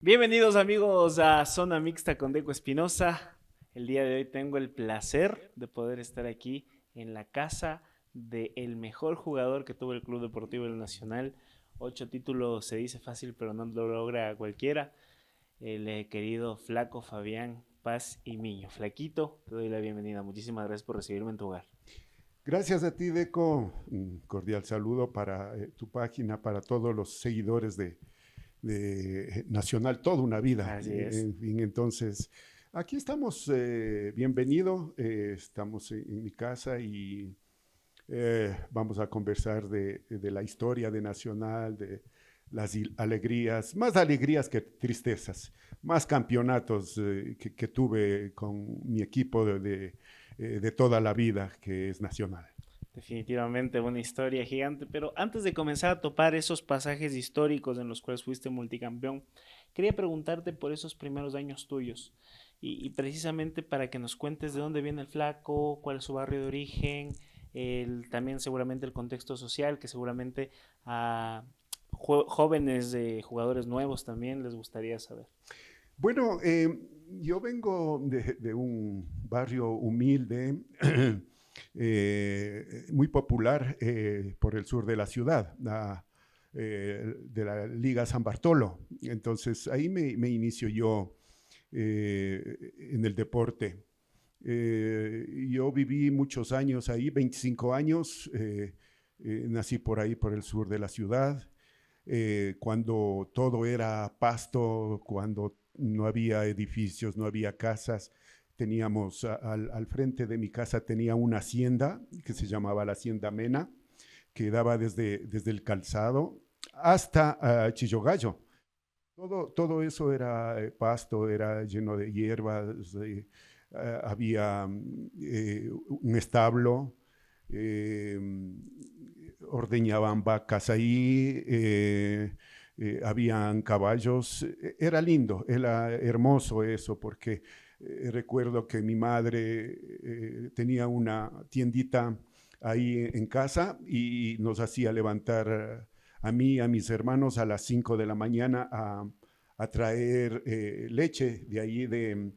Bienvenidos amigos a Zona Mixta con Deco Espinosa. El día de hoy tengo el placer de poder estar aquí en la casa del mejor jugador que tuvo el Club Deportivo El Nacional. 8 títulos se dice fácil, pero no lo logra cualquiera. El querido Flaco Fabián Paz y Miño. Flaquito, te doy la bienvenida. Muchísimas gracias por recibirme en tu hogar. Gracias a ti, Deco. Un cordial saludo para tu página, para todos los seguidores de Nacional, toda una vida. Así es. En fin, entonces, aquí estamos, bienvenido. Estamos en mi casa y vamos a conversar de la historia de Nacional, de las alegrías, más alegrías que tristezas, más campeonatos que tuve con mi equipo de toda la vida, que es Nacional. Definitivamente una historia gigante, pero antes de comenzar a topar esos pasajes históricos en los cuales fuiste multicampeón, quería preguntarte por esos primeros años tuyos y precisamente para que nos cuentes de dónde viene el Flaco, cuál es su barrio de origen, también seguramente el contexto social, que seguramente a jóvenes jugadores nuevos también les gustaría saber. Bueno, yo vengo de un barrio humilde, muy popular por el sur de la ciudad, de la Liga San Bartolo. Entonces ahí me inicio yo en el deporte. Yo viví muchos años ahí, 25 años, nací por ahí, por el sur de la ciudad, cuando todo era pasto, cuando no había edificios, no había casas. Teníamos al frente de mi casa tenía una hacienda que se llamaba la Hacienda Mena, que daba desde el calzado hasta Chillogallo. Todo eso era pasto, era lleno de hierbas, había un establo, eh, ordeñaban vacas ahí, habían caballos. Era lindo, era hermoso eso, porque recuerdo que mi madre tenía una tiendita ahí en casa y nos hacía levantar a mí, a mis hermanos a las 5 de la mañana a traer leche de ahí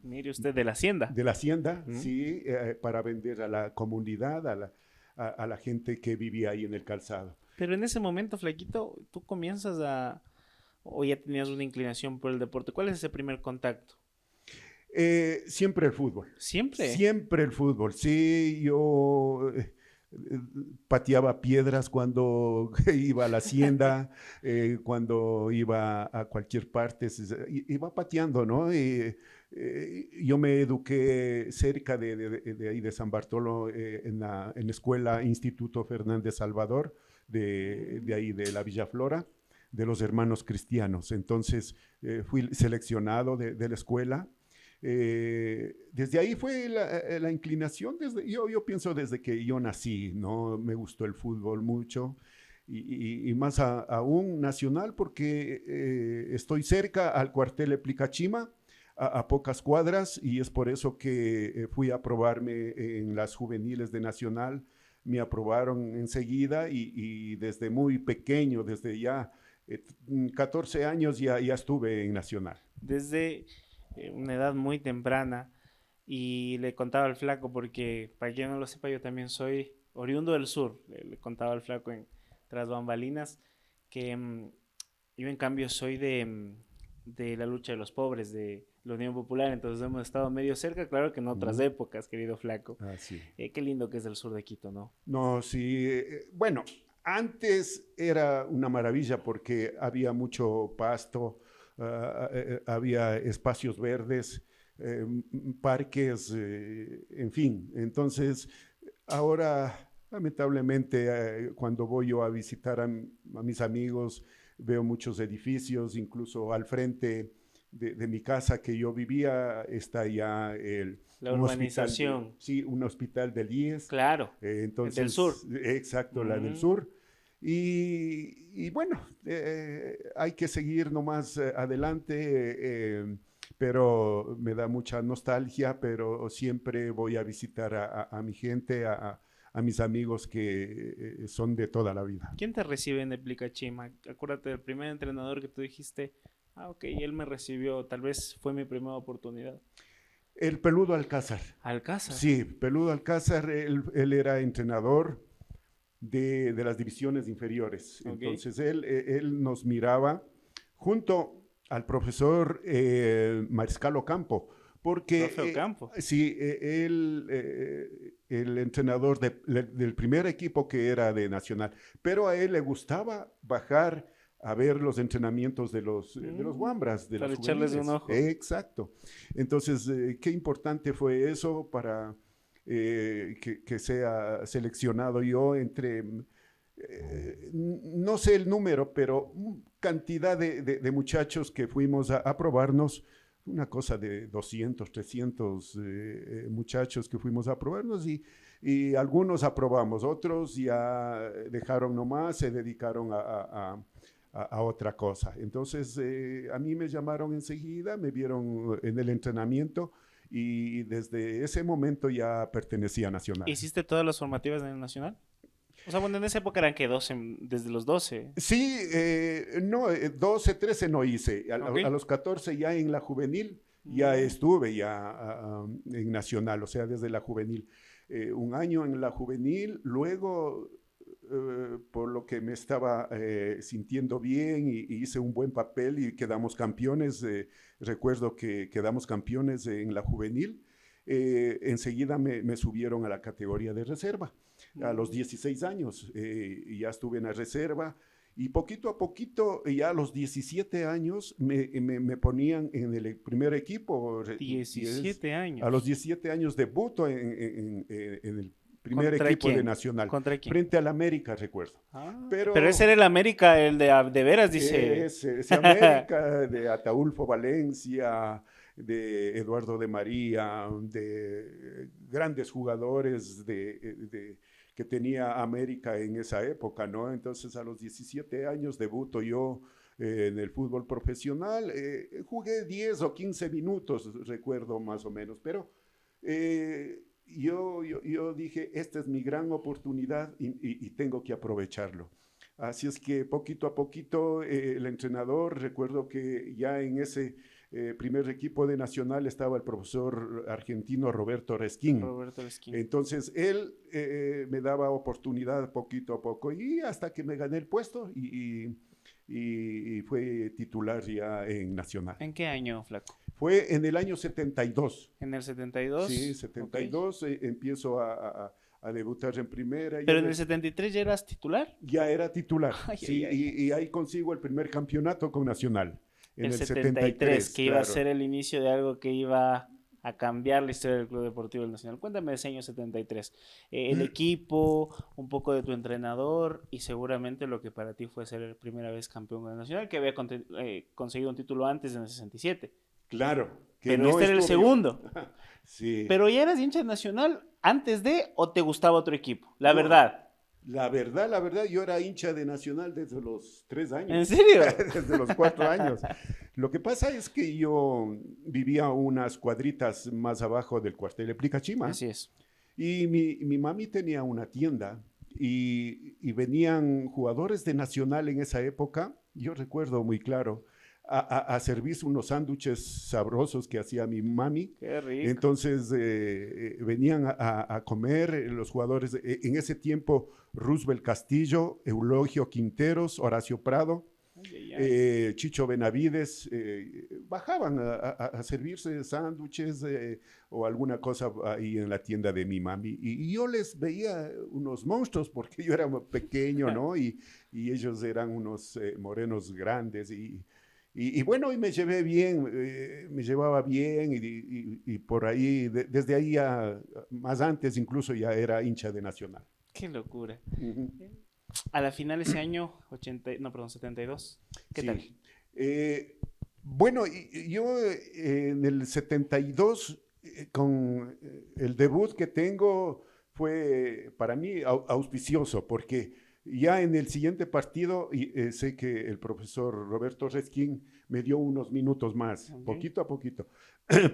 Mire usted de la hacienda. de la hacienda, ¿Mm? sí, para vender a la comunidad, a la gente que vivía ahí en el calzado. Pero en ese momento, Flaquito, tú comienzas o ya tenías una inclinación por el deporte. ¿Cuál es ese primer contacto? Siempre el fútbol, Siempre. siempre el fútbol. Sí, yo pateaba piedras cuando iba a la hacienda, cuando iba a cualquier parte, iba pateando, ¿no? Yo me eduqué cerca de ahí de San Bartolo, en la escuela Instituto Fernández Salvador, de ahí de la Villa Flora, de los hermanos cristianos. Entonces fui seleccionado de la escuela. Desde ahí fue la inclinación, yo pienso desde que yo nací, ¿no? Me gustó el fútbol mucho y más aún nacional porque estoy cerca al cuartel de Plicachima, a pocas cuadras, y es por eso que fui a probarme en las juveniles de Nacional. Me aprobaron enseguida y desde muy pequeño, desde ya 14 años ya estuve en Nacional. Desde una edad muy temprana. Y le contaba al Flaco, porque para quien no lo sepa, yo también soy oriundo del sur. Le contaba al Flaco tras bambalinas que yo en cambio soy de la lucha de los pobres, de la Unión Popular. Entonces hemos estado medio cerca, claro que en otras Mm. épocas, querido Flaco. Ah, sí. Qué lindo que es el sur de Quito, ¿no? No, sí. Bueno, antes era una maravilla porque había mucho pasto, había espacios verdes, parques, en fin. Entonces, ahora, lamentablemente, cuando voy yo a visitar a mis amigos, veo muchos edificios, incluso al frente de mi casa que yo vivía está ya La un hospital urbanización, sí, un hospital del IES, claro, del entonces, sur. exacto, la del Mm. sur. Y bueno, hay que seguir nomás adelante, pero me da mucha nostalgia, pero siempre voy a visitar a mi gente, a mis amigos que son de toda la vida. ¿Quién te recibe en el Plicachima? Acuérdate del primer entrenador que tú dijiste, Ah, ok, él me recibió, tal vez fue mi primera oportunidad. El Peludo Alcázar. Alcázar. Sí, Peludo Alcázar, él era entrenador de las divisiones inferiores. Ok. Entonces él nos miraba junto al profesor Mariscal Ocampo, porque Profe Ocampo. sí, el entrenador del primer equipo que era de Nacional, pero a él le gustaba bajar a ver los entrenamientos de los Wambras, de Para los echarles un juveniles. ojo. Exacto. Entonces, qué importante fue eso para que sea seleccionado yo entre, no sé el número, pero cantidad de muchachos que fuimos a probarnos, una cosa de 200, 300 muchachos que fuimos a probarnos y algunos aprobamos, otros ya dejaron nomás, se dedicaron a otra cosa. Entonces, a mí me llamaron enseguida, me vieron en el entrenamiento y desde ese momento ya pertenecía a Nacional. ¿Hiciste todas las formativas en el Nacional? O sea, bueno, en esa época eran que 12, desde los 12. Sí, no, 12, 13 no hice. Ok. A los 14 ya en la juvenil, ya estuve ya en Nacional, o sea, desde la juvenil. Un año en la juvenil, luego, por lo que me estaba sintiendo bien y hice un buen papel y quedamos campeones, recuerdo que quedamos campeones en la juvenil, enseguida me subieron a la categoría de reserva. A los 16 años y ya estuve en la reserva y poquito a poquito, ya a los 17 años me ponían en el primer equipo. 17 años. A los 17 años debuto en el primer ¿Contra equipo quién? de Nacional. ¿Contra quién? Frente al América, recuerdo. Ah, Pero ese era el América, el de veras, dice. ese América de Ataulfo Valencia, de Eduardo de María, de grandes jugadores que tenía América en esa época, ¿no? Entonces a los 17 años debuto yo en el fútbol profesional, jugué 10 o 15 minutos, recuerdo más o menos, pero yo dije, esta es mi gran oportunidad y tengo que aprovecharlo. Así es que poquito a poquito el entrenador, recuerdo que ya en ese primer equipo de Nacional estaba el profesor argentino Roberto Resquín. Roberto Esquín. Entonces él me daba oportunidad poquito a poco y hasta que me gané el puesto y fue titular ya en Nacional. ¿En qué año, flaco? Fue en el año 72. ¿En el 72? Sí, 72, Ok. empiezo a debutar en primera. ¿Pero en el 73 ya eras titular? Ya era titular, Ay, sí, ay, ay. y ahí consigo el primer campeonato con Nacional. En El el 73, que iba a claro. ser el inicio de algo que iba a cambiar la historia del Club Deportivo del Nacional. Cuéntame de ese año 73. El equipo, un poco de tu entrenador y seguramente lo que para ti fue ser la primera vez campeón del Nacional, que había conseguido un título antes en el 67. Claro. Que Pero no este era el estuve yo. segundo. Sí. ¿Pero ya eras hincha de Nacional antes de o te gustaba otro equipo? La No, verdad. La verdad, yo era hincha de Nacional desde los 3 años. ¿En serio? Desde los 4 años. Lo que pasa es que yo vivía unas cuadritas más abajo del cuartel de Plicachima. Así es. Y mi mami tenía una tienda y venían jugadores de Nacional en esa época, yo recuerdo muy claro, a servirse unos sándwiches sabrosos que hacía mi mami. Qué rico. Entonces venían a comer los jugadores, en ese tiempo Roosevelt Castillo, Eulogio Quinteros, Horacio Prado, Ay, ay, ay. Chicho Benavides, bajaban a servirse sándwiches o alguna cosa ahí en la tienda de mi mami. Y yo les veía unos monstruos porque yo era pequeño, ¿no? Y ellos eran unos morenos grandes y bueno, y me llevé bien, me llevaba bien y por ahí, desde ahí ya, más antes incluso ya era hincha de Nacional. Qué locura. Ujú. A la final ese año, 72. ¿Qué Sí. tal? Bueno, yo en el 72, con el debut que tengo, fue para mí auspicioso, porque ya en el siguiente partido sé que el profesor Roberto Resquín me dio unos minutos más, Ok. poquito a poquito,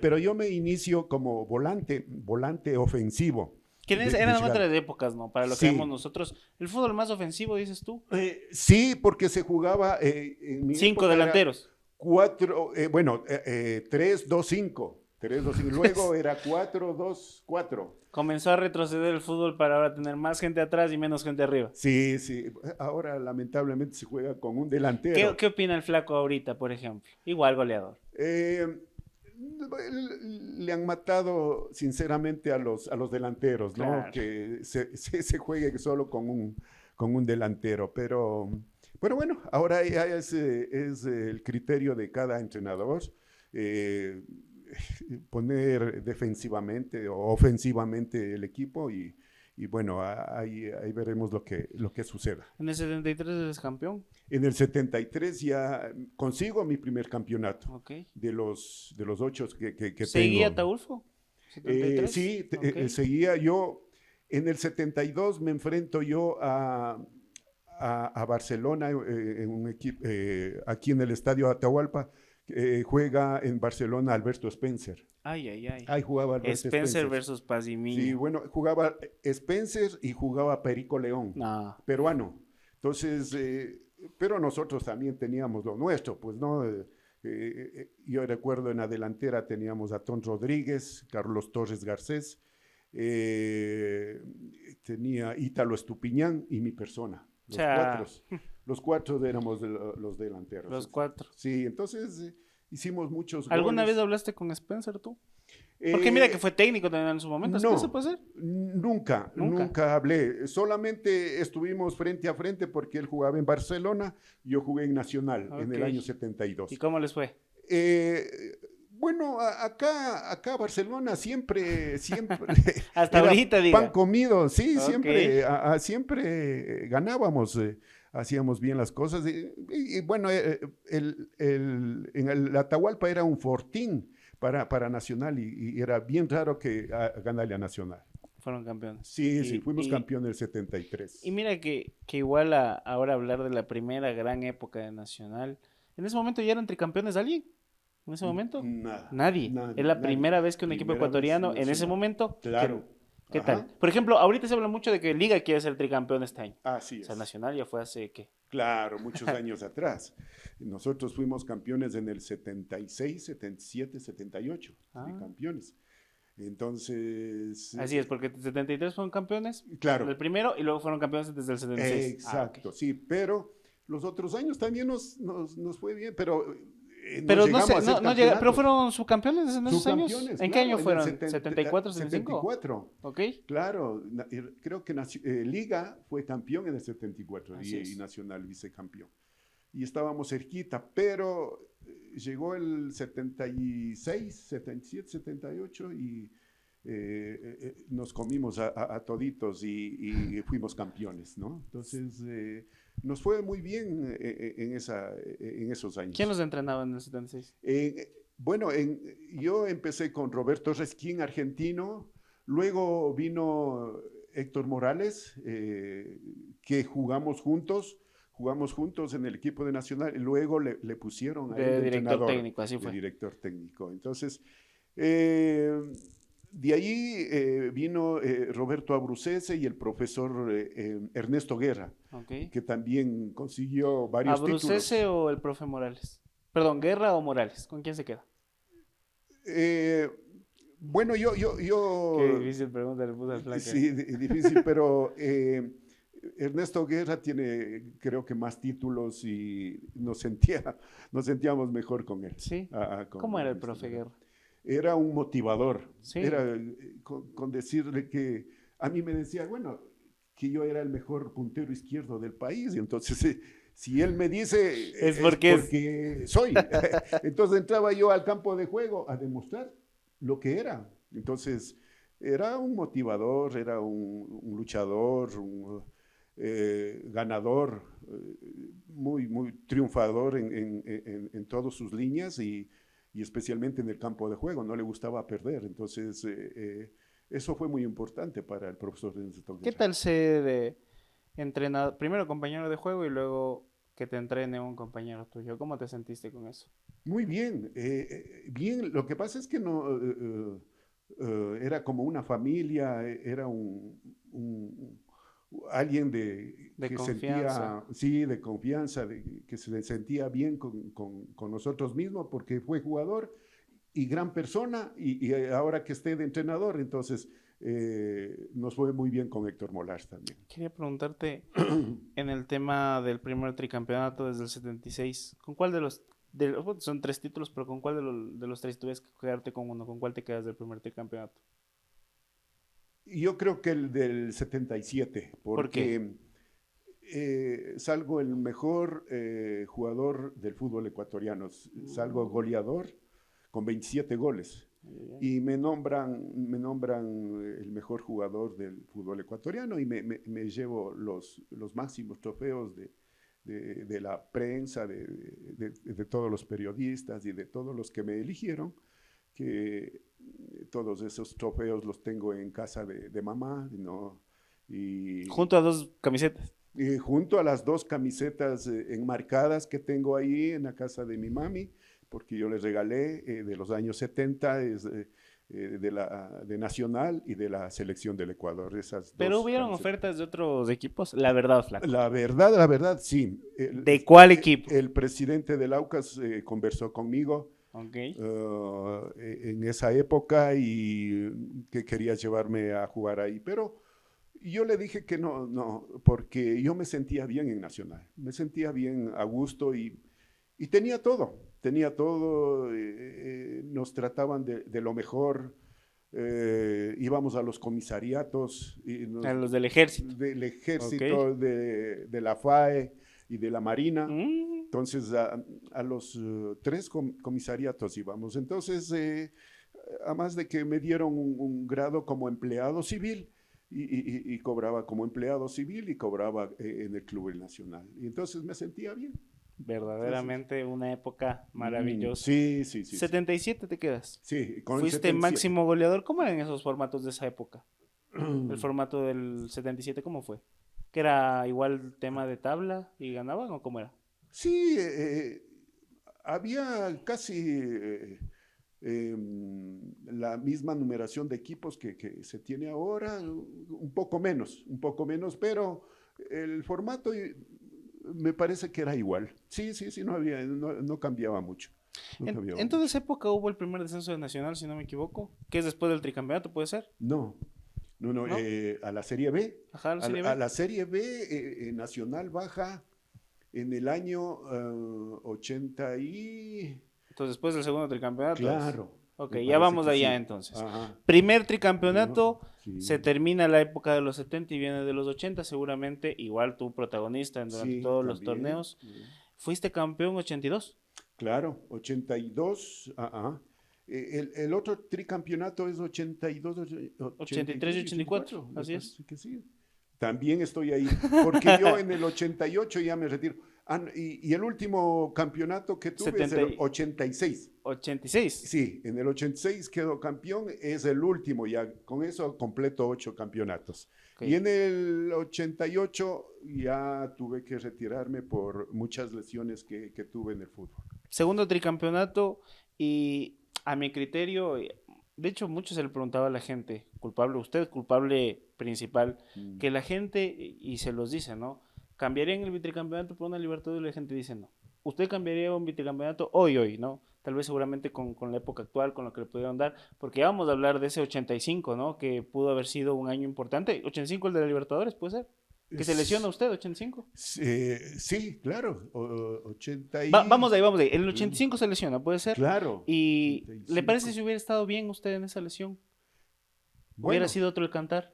pero yo me inicio como volante ofensivo. Eran Chicago. otras épocas, ¿no? Para lo que Sí. vemos nosotros. El fútbol más ofensivo, dices tú. Sí, porque se jugaba en mi 5 época era delanteros. 3-2-5. 3-2-5. Luego era 4-2-4. Comenzó a retroceder el fútbol para ahora tener más gente atrás y menos gente arriba. Sí, sí. Ahora lamentablemente se juega con un ¿Qué, delantero. qué opina el Flaco ahorita, por ejemplo? Igual goleador. Eh, Le han matado sinceramente a los delanteros, ¿no? Claro. Que se juegue solo con un delantero. Pero bueno, ahora ya es el criterio de cada entrenador. eh, Poner defensivamente o ofensivamente el equipo y bueno, ahí veremos lo que suceda. En el 73 eres campeón. En el 73 ya consigo mi primer campeonato Ok. de los 8 que ¿Seguía tengo. Ataulfo? ¿73? Sí, Ok. seguía yo. En el 72 me enfrento yo a Barcelona en un equipo aquí en el estadio Atahualpa. Juega en Barcelona Alberto Spencer. Ay, ay, ay. Ahí jugaba Alberto Spencer Spencer. versus Sí, Pazimiño. bueno, jugaba Spencer y jugaba Perico León, No. peruano. Entonces, pero nosotros también teníamos lo nuestro, pues, ¿no? Yo recuerdo en la delantera teníamos a Ton Rodríguez, Carlos Torres Garcés, tenía Ítalo Estupiñán y mi persona. O sea, Los cuatro éramos los delanteros. los cuatro. Sí, entonces hicimos muchos ¿Alguna goles. vez hablaste con Spencer tú? Porque mira que fue técnico también en su momento. ¿Spencer No, puede ser? nunca, Nunca. nunca hablé. Solamente estuvimos frente a frente porque él jugaba en Barcelona, yo jugué en Nacional en el Ok. año 72. ¿Y cómo les fue? Bueno, acá Barcelona siempre Hasta era ahorita, pan diga. sí, Ok. siempre ganábamos, hacíamos bien las cosas. Y bueno, en el Atahualpa era un fortín para Nacional y era bien raro que ganarle a Nacional. Fueron campeones. Sí, sí, fuimos campeón del 73. Y mira que igual ahora hablar de la primera gran época de Nacional. ¿En ese momento ya eran tricampeones alguien? ¿En ese momento? Nada. Nadie. Es la primera vez que un equipo Primera vez ecuatoriano en ese nacional. momento. Claro. ¿Qué Ajá. tal? Por ejemplo, ahorita se habla mucho de que Liga quiere ser tricampeón este año. Así O sea, es. Nacional ya fue hace, ¿qué? Claro, muchos años atrás. Nosotros fuimos campeones en el 76, 77, 78, campeones. Entonces... Así es, porque en 73 fueron campeones, claro. el primero, y luego fueron campeones desde el 76. Exacto, sí, pero los otros años también nos fue bien, pero Pero no llegamos sé, a ser no llega, pero campeonatos. fueron subcampeones en esos años. Subcampeones, ¿En qué claro, año fueron? en el ¿74, 75? 74. Ok. Claro, creo que Liga fue campeón en el 74 Así y es. Nacional vicecampeón. Y estábamos cerquita, pero llegó el 76, 77, 78 y nos comimos a toditos y fuimos campeones, ¿no? Entonces, nos fue muy bien en esos años. ¿Quién los entrenaba en el 76? Bueno, yo empecé con Roberto Resquín, argentino, luego vino Héctor Morales, que jugamos juntos en el equipo de Nacional, y luego le pusieron a él De director entrenador, técnico, así de fue. director técnico. Entonces, de ahí vino Roberto Abrucese y el profesor Ernesto Guerra, Ok. que también consiguió varios ¿Abrucese títulos. o el profe Morales? Perdón, ¿Guerra o Morales? ¿Con quién se queda? Bueno, Qué difícil pregunta le puse al Flaco. Sí, difícil, pero Ernesto Guerra tiene, creo que más títulos y nos sentíamos mejor con él. Sí. Con ¿Cómo era el Ernesto profe Guerra? Era un motivador. Sí. Era con decirle que a mí me decía, bueno, que yo era el mejor puntero izquierdo del país. Y entonces, si él me dice, Es porque soy. Entonces entraba yo al campo de juego a demostrar lo que era. Entonces, era un motivador, era un luchador, un ganador, muy, muy triunfador en todas sus líneas y especialmente en el campo de juego, no le gustaba perder. Entonces, eso fue muy importante para el profesor Ernesto Guerra. ¿Qué tal ser entrenador, primero compañero de juego y luego que te entrene un compañero tuyo? ¿Cómo te sentiste con eso? Muy bien, bien. Lo que pasa es que no era como una familia, era alguien De que confianza. sentía, sí, de confianza, que se sentía bien con nosotros mismos porque fue jugador y gran persona y ahora que esté de entrenador, entonces nos fue muy bien con Héctor Molars también. Quería preguntarte en el tema del primer tricampeonato desde el 76, ¿con cuál bueno, son 3 títulos, pero con cuál de los 3 tuvieras que quedarte con uno? ¿Con cuál te quedas del primer tricampeonato? Yo creo que el del 77, ¿Por qué? porque salgo el mejor jugador del fútbol ecuatoriano, salgo goleador con 27 goles y me nombran el mejor jugador del fútbol ecuatoriano y me llevo los máximos trofeos de la prensa, de todos los periodistas y de todos los que me eligieron, que todos esos trofeos los tengo en casa de mamá, ¿no? Y, Junto a 2 camisetas. y junto a las 2 camisetas enmarcadas que tengo ahí en la casa de mi mami, porque yo les regalé de los años 70, de Nacional y de la selección del Ecuador, esas Pero dos hubieron camisetas. ofertas de otros equipos, la verdad, flaco. La verdad, sí. ¿De cuál equipo? El presidente del Aucas conversó conmigo Ok. en esa época y que quería llevarme a jugar ahí, pero yo le dije que no, no, porque yo me sentía bien en Nacional, me sentía bien a gusto y tenía todo, nos trataban de lo mejor, íbamos a los comisariatos A los del ejército. del Ok. ejército, de la FAE y de la Marina. Mm, Entonces, a los 3 comisariatos íbamos. Entonces, además de que me dieron un grado como empleado civil y cobraba como empleado civil y cobraba en el Club El Nacional. Y entonces me sentía bien. Entonces, verdaderamente una época maravillosa. sí, sí, sí, sí. 77 te quedas. Sí, con el Fuiste 77. máximo goleador. ¿Cómo eran esos formatos de esa época? El formato del 77, ¿cómo fue? ¿Que era igual tema de tabla y ganaban o cómo era? Sí, había casi la misma numeración de equipos que se tiene ahora, un poco menos, pero el formato me parece que era igual. Sí, sí, sí, no cambiaba mucho. No cambiaba En toda mucho. esa época hubo el primer descenso de Nacional, si no me equivoco, que es después del tricampeonato, ¿puede ser? No, no, no, ¿No? a la Serie B. Ajá, la A, Serie a B. la Serie B, Nacional baja en el año 80 y... Entonces, después del segundo tricampeonato. Claro, Ok, me ya parece vamos que allá sí. entonces. Ajá. Primer No, tricampeonato, se sí, termina la época de los 70 y viene de los 80, seguramente, igual tú protagonista durante sí, todos los también. torneos. Fuiste campeón 82. Claro, 82. Ajá. El otro tricampeonato es 82, 83 y 83 y 84, 84, me así es. parece que sí. También estoy ahí, porque yo en el 88 ya me retiro. Y el último campeonato que tuve es 70 el 86. 86. Sí, en el 86 quedó campeón, es el último ya, con eso completo 8 campeonatos. Ok. Y en el 88 ya tuve que retirarme por muchas lesiones que tuve en el fútbol. Segundo tricampeonato y a mi criterio, de hecho mucho se le preguntaba a la gente, culpable usted, culpable principal, Mm. que la gente, y se los dice, ¿no? ¿Cambiarían el tricampeonato por una Libertadores? Y la gente dice no. ¿Usted cambiaría un tricampeonato hoy, ¿no? Tal vez seguramente con la época actual, con lo que le pudieron dar, porque ya vamos a hablar de ese 85, ¿no? Que pudo haber sido un año importante. 85 el de la Libertadores, ¿puede ser? ¿Que se lesiona Es- usted, 85? sí, claro, 80 Vamos y... ahí, vamos ahí. En el mm, 85 se lesiona, ¿puede ser? Claro, ¿Y le parece 85. si hubiera estado bien usted en esa lesión? ¿Hubiera Bueno, sido otro el cantar?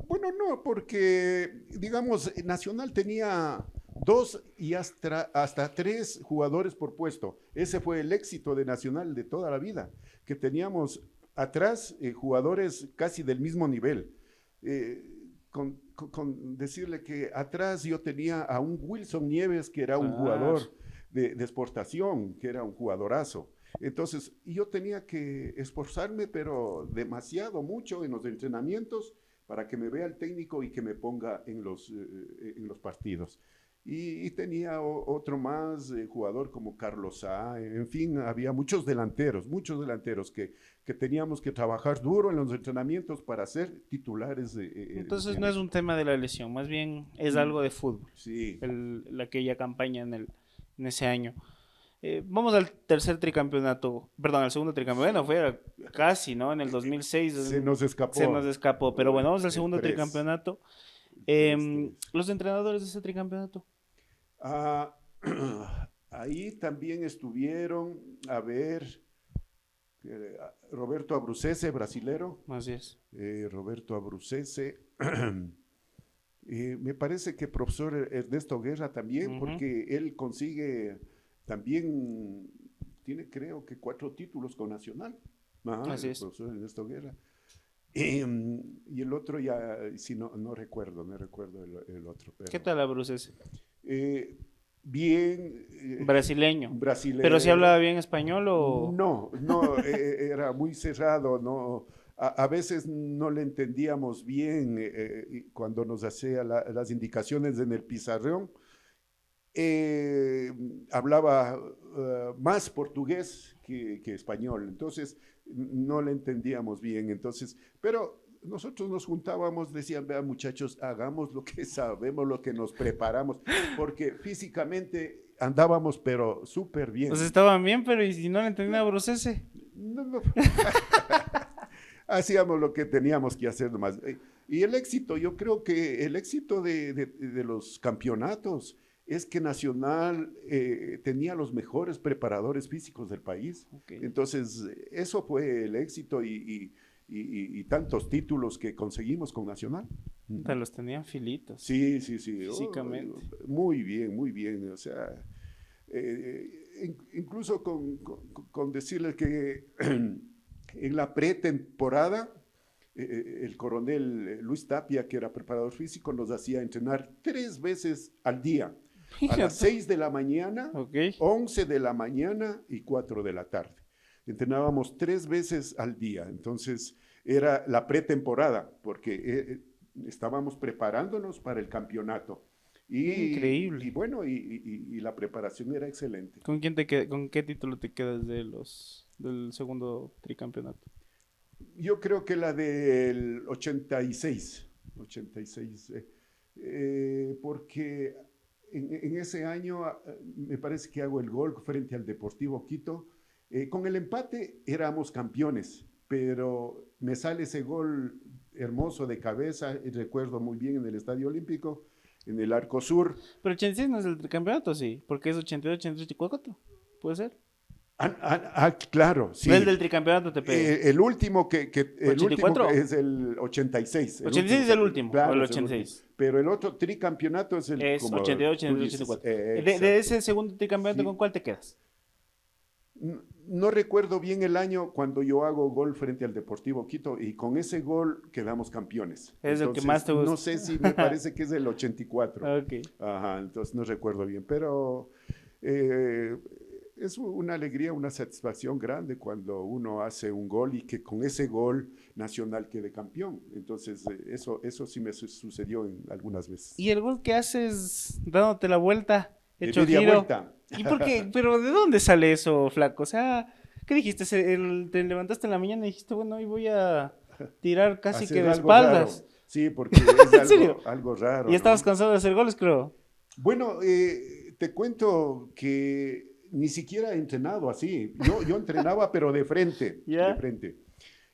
bueno, no, porque, digamos, Nacional tenía 2 y hasta 3 jugadores por puesto. Ese fue el éxito de Nacional de toda la vida, que teníamos atrás jugadores casi del mismo nivel. Eh, con decirle que atrás yo tenía a un Wilson Nieves, que era un Claro. jugador de exportación, que era un jugadorazo. Entonces, yo tenía que esforzarme, pero demasiado, mucho en los entrenamientos para que me vea el técnico y que me ponga en los partidos. y tenía otro más, jugador como Carlos A. En fin, había muchos delanteros que teníamos que trabajar duro en los entrenamientos para ser titulares. Entonces no es un tema de la lesión, más bien es algo de fútbol, Sí. aquella campaña en ese año. Vamos al tercer tricampeonato, perdón, al segundo tricampeonato, fue casi, ¿no? En el 2006 Se nos escapó. se nos escapó, pero bueno, vamos al El segundo 3. tricampeonato. Los entrenadores de ese tricampeonato. Ah, ahí también estuvieron, a ver, Roberto Abrucese, brasilero. Así es. Roberto Abrucese. Me parece que profesor Ernesto Guerra también, porque él consigue también, tiene creo que 4 títulos con Nacional. Así el es. profesor Ernesto Guerra. Y el otro ya, si no recuerdo el otro. Pero, ¿Qué tal Abrucese? Bien. Brasileño. Brasileño. ¿Pero si hablaba bien español o...? No, era muy cerrado, no. A veces no le entendíamos bien cuando nos hacía las indicaciones en el pizarrón. Hablaba más portugués que español, entonces no le entendíamos bien. Entonces, pero nosotros nos juntábamos, decían, vean muchachos, hagamos lo que sabemos, lo que nos preparamos, porque físicamente andábamos pero súper bien. Pues estaban bien, pero ¿y si no le entendían a Abrucese? No. Hacíamos lo que teníamos que hacer nomás. Y el éxito, yo creo que el éxito de los campeonatos es que Nacional tenía los mejores preparadores físicos del país. Okay. Entonces, eso fue el éxito y tantos títulos que conseguimos con Nacional. Te los tenían filitos. Sí. Físicamente. Muy bien. O sea, incluso con decirles que en la pretemporada, el coronel Luis Tapia, que era preparador físico, nos hacía entrenar 3 veces al día. A las 6 de la mañana, 11 de la mañana y 4 de la tarde. Entrenábamos 3 veces al día. Entonces, era la pretemporada, porque estábamos preparándonos para el campeonato. Increíble. Y bueno, y la preparación era excelente. ¿Con qué título te quedas del segundo tricampeonato? Yo creo que la del 86, porque en ese año me parece que hago el gol frente al Deportivo Quito. Con el empate éramos campeones, pero me sale ese gol hermoso de cabeza, y recuerdo muy bien en el Estadio Olímpico, en el Arco Sur. Pero 86 no es el tricampeonato, sí, porque es 82, 83, 84, ¿puede ser? Claro, sí. No es del tricampeonato, te pego. El último el 84. último es el 86. 86 es el último, claro, o el es el 86. último. Pero el otro tricampeonato es el Es como 82, tú 83, dices. 84. De ese segundo tricampeonato, Sí. ¿con cuál te quedas? No recuerdo bien el año cuando yo hago gol frente al Deportivo Quito y con ese gol quedamos campeones. Es el que más te gusta. No sé si me parece que es el 84. Ok. Ajá, entonces no recuerdo bien, pero es una alegría, una satisfacción grande cuando uno hace un gol y que con ese gol Nacional quede campeón. Entonces eso sí me sucedió algunas veces. ¿Y el gol que haces dándote la vuelta, De hecho media giro? vuelta. ¿Y por qué? ¿Pero de dónde sale eso, flaco? O sea, ¿qué dijiste? Te levantaste en la mañana y dijiste, bueno, hoy voy a tirar casi Hacer que de algo espaldas. raro. Sí, porque es ¿En serio? algo raro. Y estabas ¿no? cansado de hacer goles, creo. Bueno, te cuento que ni siquiera he entrenado así. Yo entrenaba, pero de frente. ¿Ya? De frente.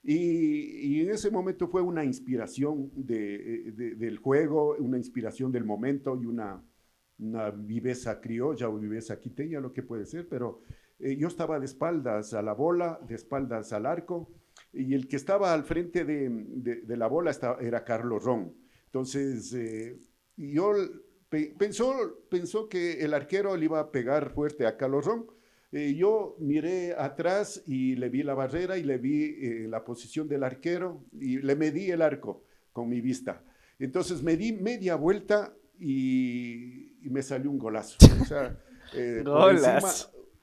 Y en ese momento fue una inspiración del juego, una inspiración del momento y una viveza criolla o viveza quiteña, lo que puede ser, pero yo estaba de espaldas a la bola, de espaldas al arco, y el que estaba al frente de la bola era Carlos Ron. Entonces, yo pensó que el arquero le iba a pegar fuerte a Carlos Ron. Yo miré atrás y le vi la barrera y le vi la posición del arquero y le medí el arco con mi vista. Entonces me di media vuelta y me salió un golazo. O sea,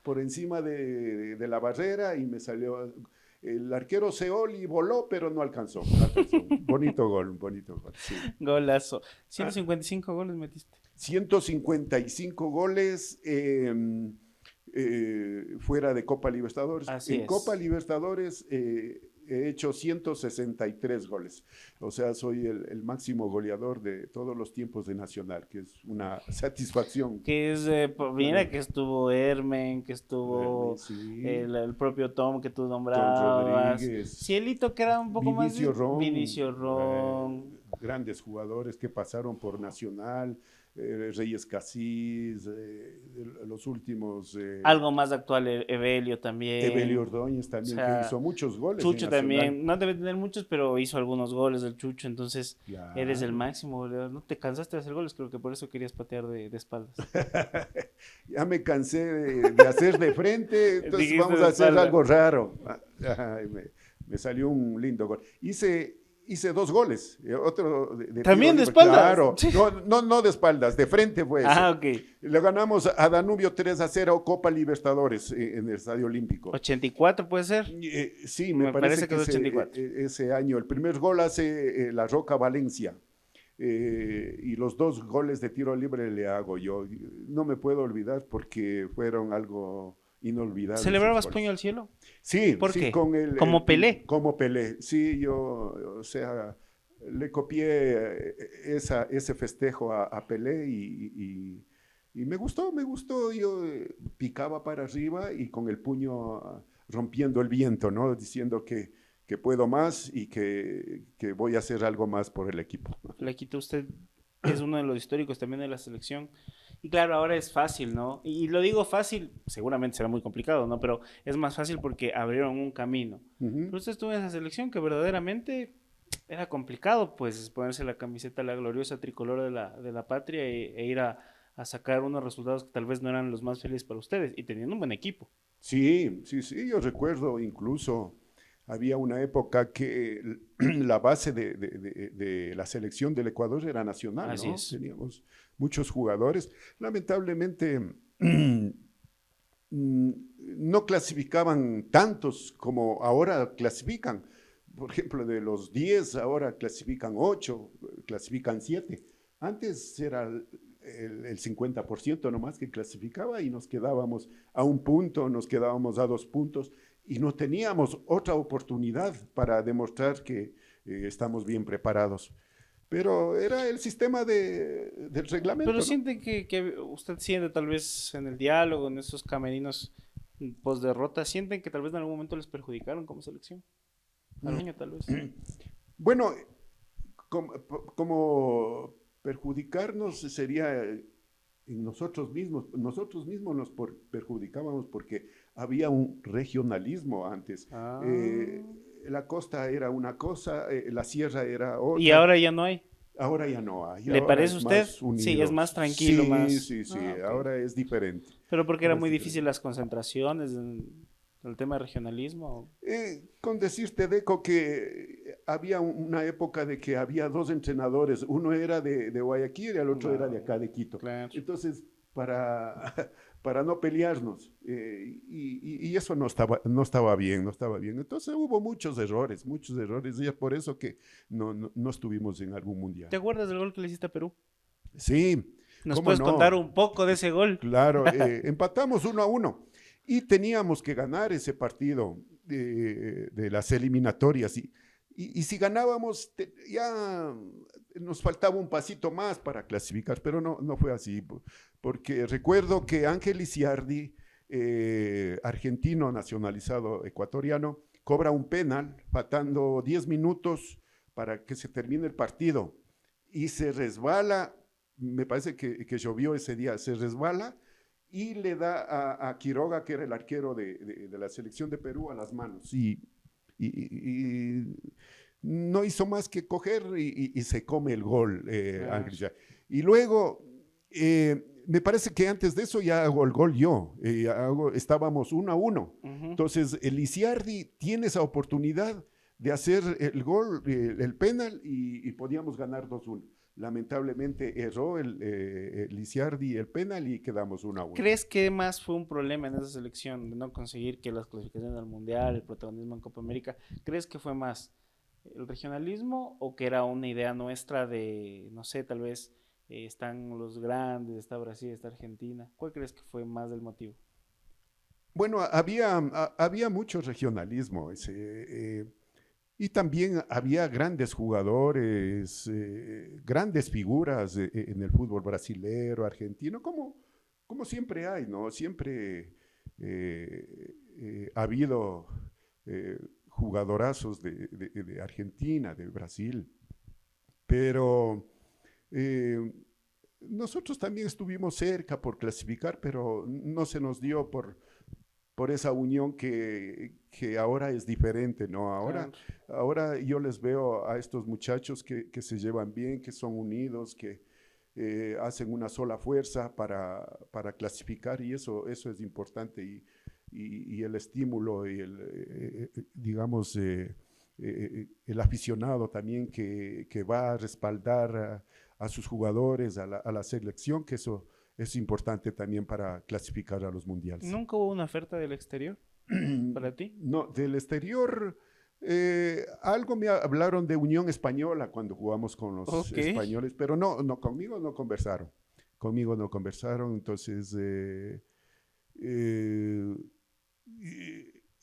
por encima de la barrera y me salió. El arquero Seoli voló, pero no alcanzó. Bonito gol. Sí. Golazo. 155 goles metiste. 155 goles fuera de Copa Libertadores. Así En Copa es. Libertadores he hecho 163 goles. O sea, soy el máximo goleador de todos los tiempos de Nacional, que es una satisfacción. Que es, mira que estuvo Hermen, que estuvo Sí, el propio Tom que tú Tom nombrabas, Rodríguez, Cielito que era un poco más Vinicio Ron, Vinicio Ron, grandes jugadores que pasaron por Nacional, Reyes Casís, los últimos, algo más actual, Evelio Evelio también, Ordóñez o también, que sea, hizo muchos goles en Chucho Nacional. también, no debe tener muchos, pero hizo algunos goles el Chucho, entonces eres el Claro. máximo goleador, no te cansaste de hacer goles, creo que por eso querías patear de espaldas. Ya me cansé de hacer de frente, entonces Dijiste vamos de a hacer espalda. algo raro. Ay, me salió un lindo gol. Hice dos goles, otro de tiro También de libre, espaldas. claro. No de espaldas, de frente fue ese. Ah, ok. Le ganamos a Danubio 3-0 Copa Libertadores en el Estadio Olímpico. 84 puede ser. Sí, me Me parece parece que que es 84. ese año, el primer gol hace La Roca Valencia. Y los dos goles de tiro libre le hago yo. No me puedo olvidar porque fueron algo inolvidable esos ¿Celebrabas puño goles. al cielo? Sí, ¿Por sí, qué? con Como Pelé. como Pelé. Sí, yo, o sea, le copié ese festejo a Pelé y me gustó. Yo picaba para arriba y con el puño rompiendo el viento, ¿no? Diciendo que puedo más y que voy a hacer algo más por el equipo. Le quita usted, es uno de los históricos también de la selección. Y claro, ahora es fácil, ¿no? Y lo digo fácil, seguramente será muy complicado, ¿no? Pero es más fácil porque abrieron un camino. Ujú. Pero usted estuvo en esa selección que verdaderamente era complicado, pues, ponerse la camiseta, la gloriosa tricolor de la patria e ir a sacar unos resultados que tal vez no eran los más felices para ustedes y teniendo un buen equipo. Sí, sí, sí, yo recuerdo incluso había una época que la base de la selección del Ecuador era nacional, Así ¿no? es. Teníamos muchos jugadores. Lamentablemente no clasificaban tantos como ahora clasifican. Por ejemplo, de los 10 ahora clasifican 8, clasifican 7. Antes era el 50% nomás que clasificaba y nos quedábamos a un punto, nos quedábamos a 2 puntos y no teníamos otra oportunidad para demostrar que estamos bien preparados. Pero era el sistema del Pero reglamento, ¿no? siente que usted siente tal vez en el diálogo, en esos camerinos post derrota, sienten que tal vez en algún momento les perjudicaron como selección. Al año tal vez. Bueno, como perjudicarnos sería en nosotros mismos. Nosotros mismos nos perjudicábamos porque había un regionalismo antes. Ah. La costa era una cosa, la sierra era Y otra. ahora ya no hay. Ahora ya no hay, ¿Le ahora parece a es usted? más Sí, es más unidos. tranquilo, Sí, más. sí, sí, Ah, ok. ahora es diferente. Pero porque era Ahora es muy diferente. difícil las concentraciones, el tema de regionalismo. Con decirte, Deco, que había una época de que había dos entrenadores, uno era de Guayaquil y el otro era de No, acá de Quito. claro. Entonces, para no pelearnos, y eso no estaba bien, no estaba bien. Entonces hubo muchos errores, y es por eso que no estuvimos en algún mundial. ¿Te acuerdas del gol que le hiciste a Perú? Sí, ¿Nos cómo puedes contar no. un poco de ese gol? Claro, empatamos 1-1 y teníamos que ganar ese partido de las eliminatorias. Y si ganábamos, ya nos faltaba un pasito más para clasificar, pero no fue así, porque recuerdo que Ángel Iciardi, argentino nacionalizado ecuatoriano, cobra un penal, faltando 10 minutos para que se termine el partido, y se resbala, me parece que llovió ese día, se resbala y le da a Quiroga, que era el arquero de la selección de Perú, a las manos. Y no hizo más que coger y se come el gol, Claro. Ángel. Y luego, me parece que antes de eso ya hago el gol yo. Estábamos 1-1. Ujú. Entonces, el Iciardi tiene esa oportunidad de hacer el gol, el penal, y podíamos ganar 2-1. Lamentablemente erró el Iciardi el penal y quedamos 1-1. ¿Crees que más fue un problema en esa selección de no conseguir que las clasificaciones al Mundial, el protagonismo en Copa América, crees que fue más el regionalismo o que era una idea nuestra de, no sé, tal vez están los grandes, está Brasil, está Argentina. ¿Cuál crees que fue más del motivo? Bueno, había mucho regionalismo y también había grandes jugadores, grandes figuras en el fútbol brasilero, argentino, como siempre hay, ¿no? Siempre ha habido jugadorazos de Argentina, de Brasil, pero eh, nosotros también estuvimos cerca por clasificar, pero no se nos dio por esa unión que ahora es diferente, ¿no? Claro. Ahora yo les veo a estos muchachos que se llevan bien, que son unidos, que hacen una sola fuerza para clasificar y eso es importante y el estímulo y digamos, el aficionado también que va a respaldar a sus jugadores, a la selección, que eso es importante también para clasificar a los mundiales. ¿Nunca hubo una oferta del exterior para ti? No, del exterior, algo me hablaron de Unión Española cuando jugamos con los Ok. españoles, pero no, conmigo no conversaron. Conmigo no conversaron, entonces eh,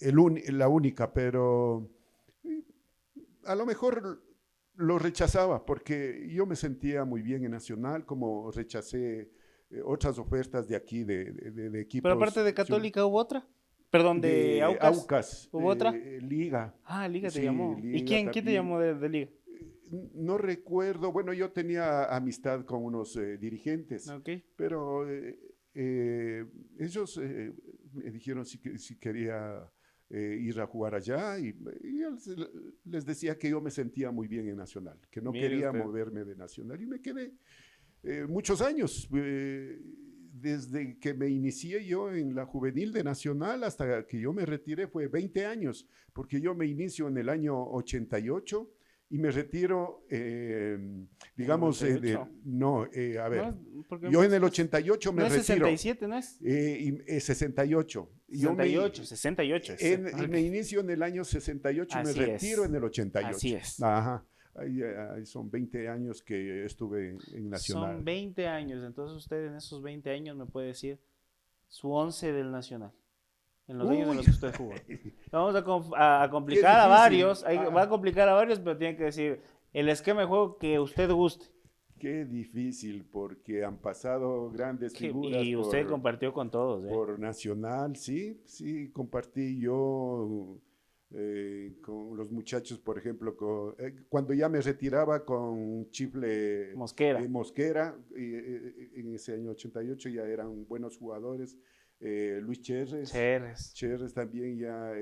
la única, pero a lo mejor lo rechazaba porque yo me sentía muy bien en Nacional, como rechacé otras ofertas de aquí, de Pero aparte equipos de Católica, ¿hubo otra? Perdón, de de Aucas, Aucas, ¿hubo otra? Liga. Ah, Liga te Sí, llamó. ¿Y Liga quién te también. llamó de Liga? No recuerdo, bueno, yo tenía amistad con unos dirigentes, Ok. pero ellos me dijeron si quería ir a jugar allá y yo les decía que yo me sentía muy bien en Nacional, que no Mire quería usted. moverme de Nacional y me quedé muchos años, desde que me inicié yo en la juvenil de Nacional hasta que yo me retiré fue 20 años, porque yo me inicio en el año 88 y me retiro, En el digamos, 98. no, a No, ver, porque me yo en parece el que 88 no me es retiro, 67, ¿no es? 68. Yo 68, 68 es. Ok. me inicio en el año 68 y me Así retiro es. en el Así 88. es. Ajá. Ahí son 20 años que estuve en Son Nacional. 20 años, entonces usted en esos 20 años me puede decir su 11 del Nacional, en los años en Uy, los que usted jugó. Vamos a qué complicar a difícil. varios, va a complicar a varios, pero tiene que decir el esquema de juego que usted guste. Qué difícil, porque han pasado grandes figuras Y usted compartió con todos, ¿eh? por Nacional, sí, sí, compartí yo con los muchachos, por ejemplo, cuando ya me retiraba con Chifle Mosquera, Mosquera, en ese año 88 ya eran buenos jugadores, Luis Cherres, Cherres. Cherres también ya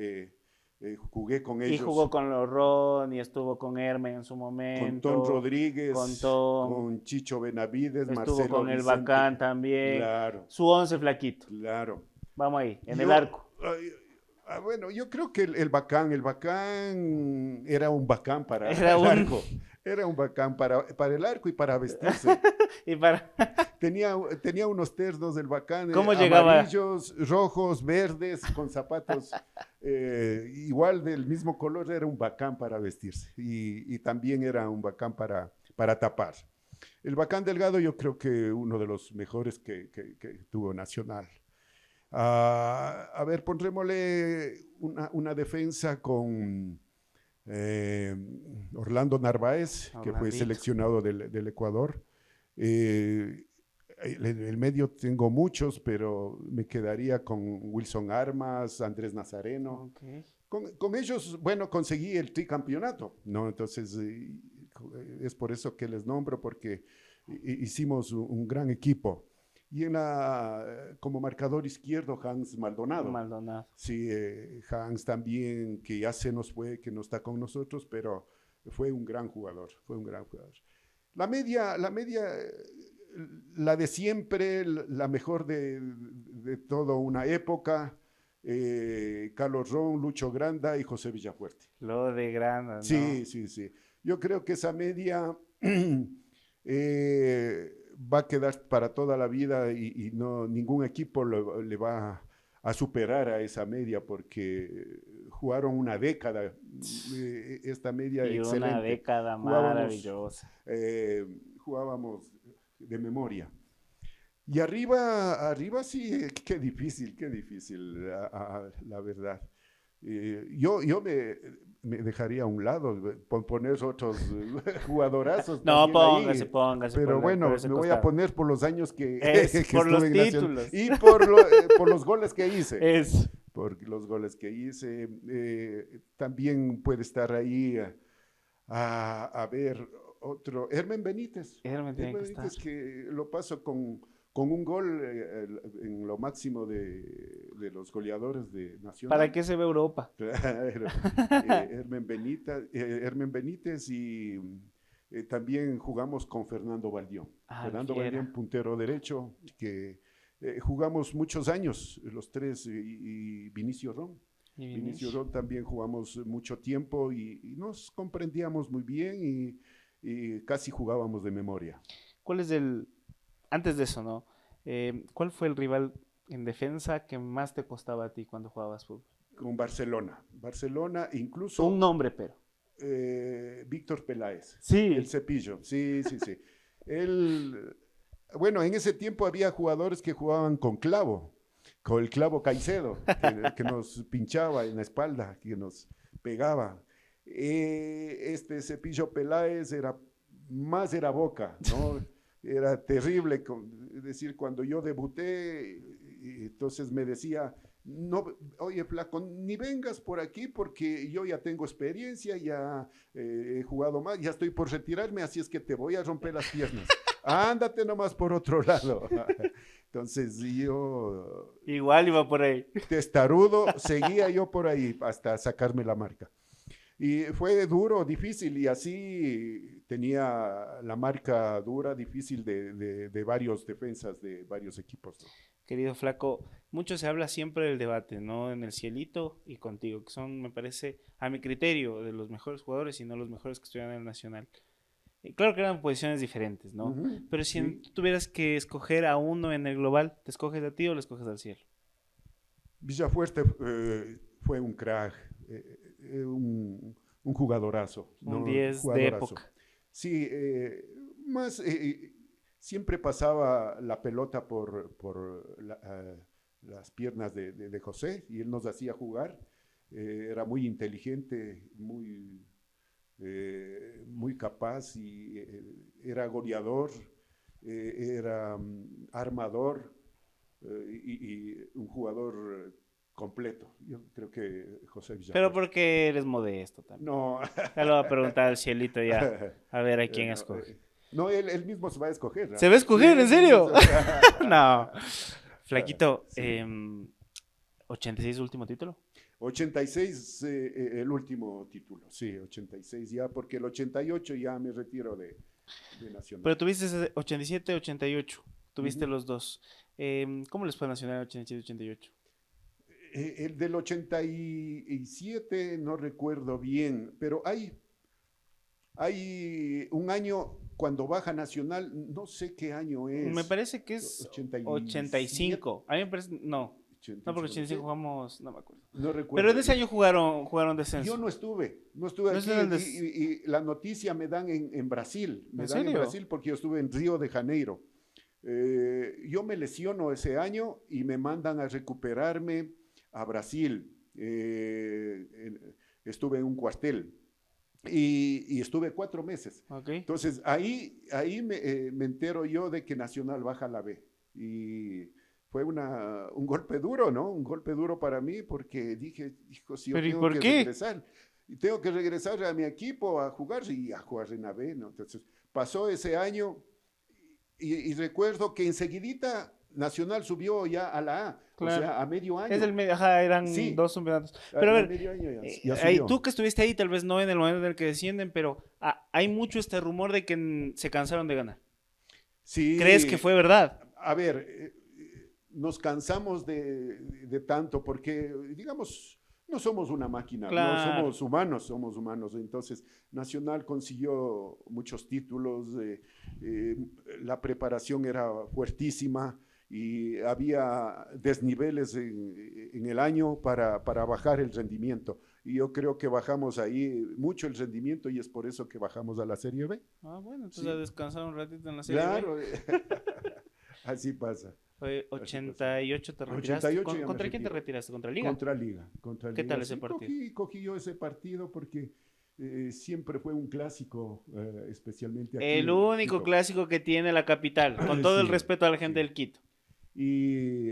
jugué con Y jugó ellos, con Lorron y estuvo con Hermen en su con Ton momento, con Rodríguez, Tom, con Chicho Benavides, estuvo Marcelo con el Vicente, Bacán también. claro, Su 11 flaquito. claro. Vamos ahí, en el Yo, arco. bueno, yo creo que el Bacán era un Bacán para Era el un... arco, era un Bacán para el arco y para vestirse. y para... Tenía unos ternos del Bacán, ¿Cómo llegaba? amarillos, rojos, verdes, con zapatos igual del mismo color, era un Bacán para vestirse y también era un Bacán para tapar. El Bacán Delgado yo creo que uno de los mejores que tuvo Nacional. A ver, pondrémosle una defensa con eh, Orlando Narváez, que fue Orlandito. seleccionado del Ecuador. Eh, el medio tengo muchos, pero me quedaría con Wilson Armas, Andrés Nazareno. Ok. Con ellos, bueno, conseguí el tricampeonato, ¿no? Entonces, es por eso que les nombro, porque hicimos un gran equipo. Y como marcador izquierdo, Hans Maldonado. Maldonado. Sí, Hans también, que ya se nos fue, que no está con nosotros, pero fue un gran jugador, fue un gran jugador. La media, la de siempre, la mejor de toda una época, Carlos Ron, Lucho Granda y José Villafuerte. Lo de Granda, ¿no? Sí, sí, sí. Yo creo que esa media va a quedar para toda la vida y no, ningún equipo le va a superar a esa media porque jugaron una década, esta media Y una excelente. década Jugábamos, maravillosa. jugábamos de memoria. Y arriba sí, qué difícil, la verdad. Yo me dejaría a un lado, poner otros jugadorazos No, también ahí, póngase pero por bueno, ese me voy a costado. poner por los años que, Es que por estuve los en Nacional títulos. y por los goles que hice. Es. Por los goles que hice. También puede estar ahí a ver otro, Hermen Benítez. Hermen tiene que Hermen estar. Benítez que lo paso con un gol en lo máximo de los goleadores de ¿Para Nacional. qué se ve Europa? Claro. Hermen Benítez y también jugamos con Fernando Valdión. Ah, Fernando fiera. Valdión, puntero derecho, que jugamos muchos años, los tres, y Vinicio Ron. Y Vinicio Vinicius. Ron también jugamos mucho tiempo y nos comprendíamos muy bien y casi jugábamos de memoria. ¿Cuál es el, antes de eso, ¿no? ¿Cuál fue el rival en defensa que más te costaba a ti cuando jugabas fútbol? Con Barcelona. Barcelona, Un incluso nombre, pero. Víctor Peláez. Sí. El Cepillo, sí. Él, bueno, en ese tiempo había jugadores que jugaban con el Clavo Caicedo, que nos pinchaba en la espalda, que nos pegaba. Este Cepillo Peláez era Boca, ¿no? Era terrible, es decir, cuando yo debuté, entonces me decía, no, oye flaco, ni vengas por aquí porque yo ya tengo experiencia, ya he jugado más, ya estoy por retirarme, así es que te voy a romper las piernas. Ándate nomás por otro lado. Entonces yo... Igual iba por ahí. Testarudo, seguía yo por ahí hasta sacarme la marca. Y fue duro, difícil, y así tenía la marca dura, difícil de varios defensas de varios equipos, ¿no? Querido Flaco, mucho se habla siempre del debate, ¿no? En el Cielito y contigo, que son, me parece, a mi criterio, de los mejores jugadores y no los mejores que estuvieron en el Nacional. Claro que eran posiciones diferentes, ¿no? Pero si Sí. tú tuvieras que escoger a uno en el global, ¿te escoges a ti o le escoges al Cielo? Villafuerte fue un crack, un jugadorazo. Un ¿no? 10 de época. Sí, más siempre pasaba la pelota por las piernas de José y él nos hacía jugar. Era muy inteligente, muy capaz y era goleador, era armador y un jugador completo. Yo creo que José Villafuerte. Pero porque eres modesto también. No. Ya lo va a preguntar al Cielito ya, a ver a quién No, escoge. no, él mismo se va a escoger, ¿no? ¿Se va a escoger? Sí, ¿En serio? sí. No. Flaquito, Sí. 86 último título. 86 el último título, sí, 86 ya, porque el 88 ya me retiro de Nacional. Pero tuviste ese 87, 88. Tuviste Ujú. los dos. ¿Cómo les fue a Nacional 87, 88? El del 87 no recuerdo bien, pero hay un año cuando baja Nacional, no sé qué año es. Me parece que es 85. A mí me parece. No. No, porque 85 jugamos. No me acuerdo. No recuerdo. Pero en ese año jugaron descenso. Yo no estuve ¿No aquí es en el y la noticia me dan en Brasil. Me ¿En dan en serio? Brasil porque yo estuve en Río de Janeiro. Yo me lesiono ese año y me mandan a recuperarme a Brasil. Estuve en un cuartel y estuve 4 meses. Ok. Entonces ahí me entero yo de que Nacional baja a la B. Y fue un golpe duro, ¿no? Un golpe duro para mí porque dije, hijo, si yo ¿Pero y tengo por que qué? regresar. Y tengo que regresar a mi equipo a jugar y a jugar en la B, ¿no? Entonces pasó ese año y recuerdo que enseguidita Nacional subió ya a la A, Claro. o sea, a medio año. Es del medio, ajá, eran Sí. dos campeonatos. Pero a ver, medio año ya ahí, subió. tú que estuviste ahí, tal vez no en el momento en el que descienden, pero hay mucho este rumor de que se cansaron de ganar. Sí. ¿Crees que fue verdad? A ver, nos cansamos de tanto porque, digamos, no somos una máquina, Claro. no somos humanos. Entonces, Nacional consiguió muchos títulos, la preparación era fuertísima y había desniveles en el año para bajar el rendimiento. y yo creo que bajamos ahí mucho el rendimiento y es por eso que bajamos a la Serie B. Ah, bueno, entonces Sí, a descansar un ratito en la Serie B. claro, así pasa. Fue Así pasa. 88 te retiraste. 88 ya me ¿Contra quién te retiro. retiraste? ¿Contra Liga? Contra Liga, contra ¿Qué Liga. tal ese Sí, partido? cogí yo ese partido porque siempre fue un clásico, especialmente aquí El en único Quito. clásico que tiene la capital, con todo el Sí, respeto a la gente sí. del Quito. Y,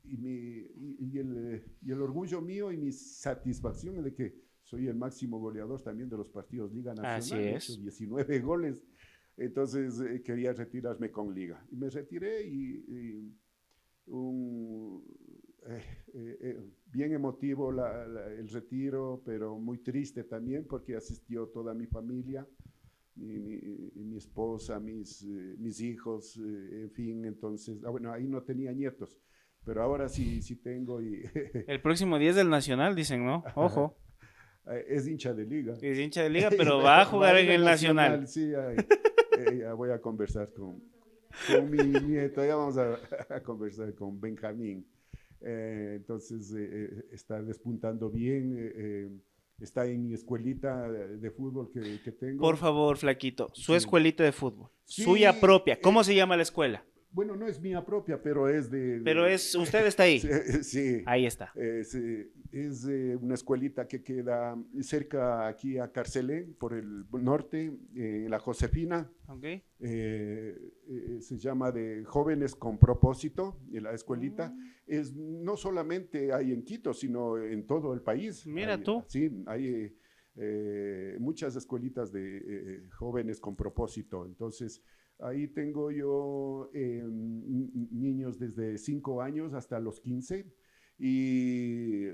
y el orgullo mío y mi satisfacción es de que soy el máximo goleador también de los partidos Liga Así Nacional, he hecho es. 19 goles, entonces quería retirarme con Liga. Y me retiré y un, bien emotivo el retiro, pero muy triste también porque asistió toda mi familia, mi esposa, mis hijos, en fin, entonces, bueno, ahí no tenía nietos, pero ahora sí tengo y El próximo 10 del Nacional, dicen, ¿no? Ojo. es hincha de Liga. Es hincha de Liga, pero va a jugar en el Nacional. Sí, ya voy a conversar con mi nieto, ya vamos a conversar con Benjamín. Entonces está despuntando bien, está en mi escuelita de fútbol que tengo. Por favor, Flaquito, su Sí. escuelita de fútbol, Sí, suya propia. ¿Cómo se llama la escuela? bueno, no es mía propia, pero es Pero usted está ahí. Sí, Ahí está. es una escuelita que queda cerca aquí a Carcelén, por el norte, la Josefina. Ok. Se llama de Jóvenes con Propósito, la escuelita. No solamente hay en Quito, sino en todo el país. Mira tú. Sí, hay muchas escuelitas de jóvenes con propósito. Entonces, ahí tengo yo niños desde 5 años hasta los 15 y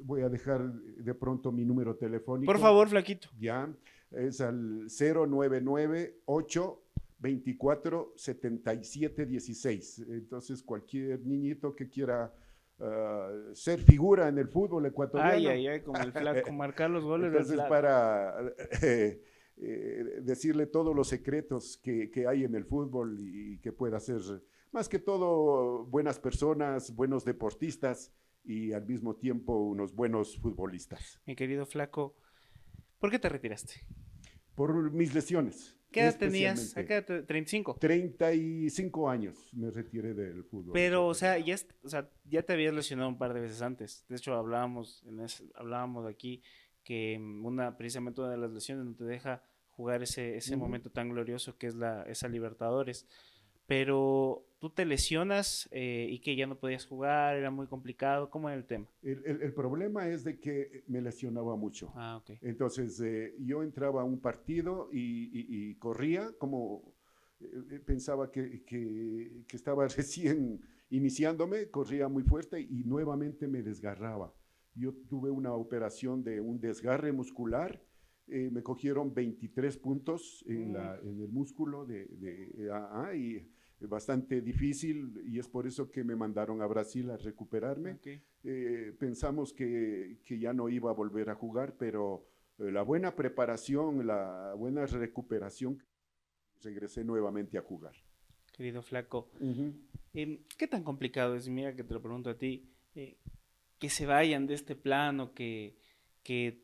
voy a dejar de pronto mi número telefónico. Por favor, Flaquito. Ya, es al 099-824-7716. Entonces, cualquier niñito que quiera ser figura en el fútbol ecuatoriano. Ay, con el Flaco, marcar los goles del Entonces, Flaco. para decirle todos los secretos que hay en el fútbol y que pueda ser, más que todo, buenas personas, buenos deportistas y al mismo tiempo unos buenos futbolistas. Mi querido Flaco, ¿por qué te retiraste? Por mis lesiones. ¿Qué edad tenías? especialmente. ¿A qué edad 35? 35 años me retiré del fútbol. Pero, o sea, ya te habías lesionado un par de veces antes. De hecho, hablábamos aquí que precisamente una de las lesiones no te deja jugar ese momento tan glorioso que es esa Libertadores. Pero tú te lesionas y que ya no podías jugar, era muy complicado. ¿Cómo era el tema? El problema es de que me lesionaba mucho. Ah, ok. Entonces, yo entraba a un partido y corría como pensaba que estaba recién iniciándome, corría muy fuerte y nuevamente me desgarraba. Yo tuve una operación de un desgarre muscular, me cogieron 23 puntos en el músculo y bastante difícil y es por eso que me mandaron a Brasil a recuperarme. Okay. Pensamos que ya no iba a volver a jugar, pero la buena preparación, la buena recuperación, regresé nuevamente a jugar. Querido Flaco, ¿qué tan complicado es? Mira que te lo pregunto a ti, que se vayan de este plano, que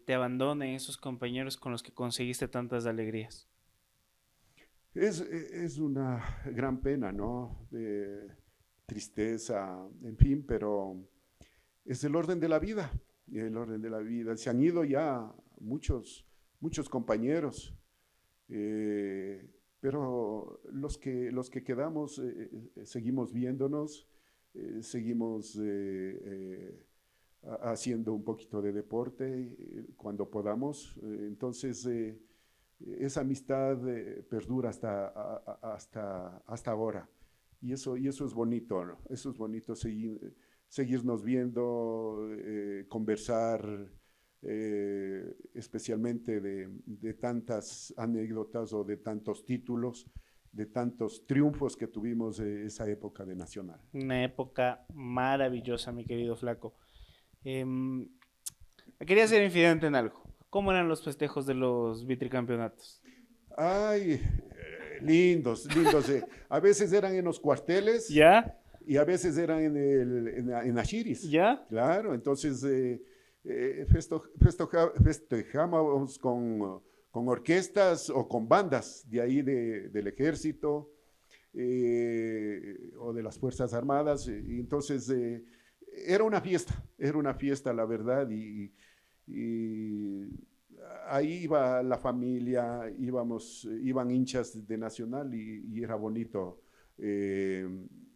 te abandonen esos compañeros con los que conseguiste tantas alegrías. Es una gran pena, ¿no? Tristeza, en fin, pero es el orden de la vida, el orden de la vida. Se han ido ya muchos compañeros, pero los que quedamos seguimos viéndonos, seguimos haciendo un poquito de deporte cuando podamos. Entonces, esa amistad perdura hasta ahora. Y eso es bonito, ¿no? Eso es bonito, seguirnos viendo, conversar, especialmente de tantas anécdotas o de tantos títulos, de tantos triunfos que tuvimos esa época de Nacional. Una época maravillosa, mi querido Flaco. Quería ser infidente en algo. ¿Cómo eran los festejos de los vitricampeonatos? Ay, lindos. A veces eran en los cuarteles. ¿Ya? Y a veces eran en Ashiris. ¿Ya? Claro, entonces festejamos con orquestas o con bandas de ahí del ejército o de las Fuerzas Armadas. Y entonces era una fiesta, la verdad, y ahí iba la familia, iban hinchas de Nacional y era bonito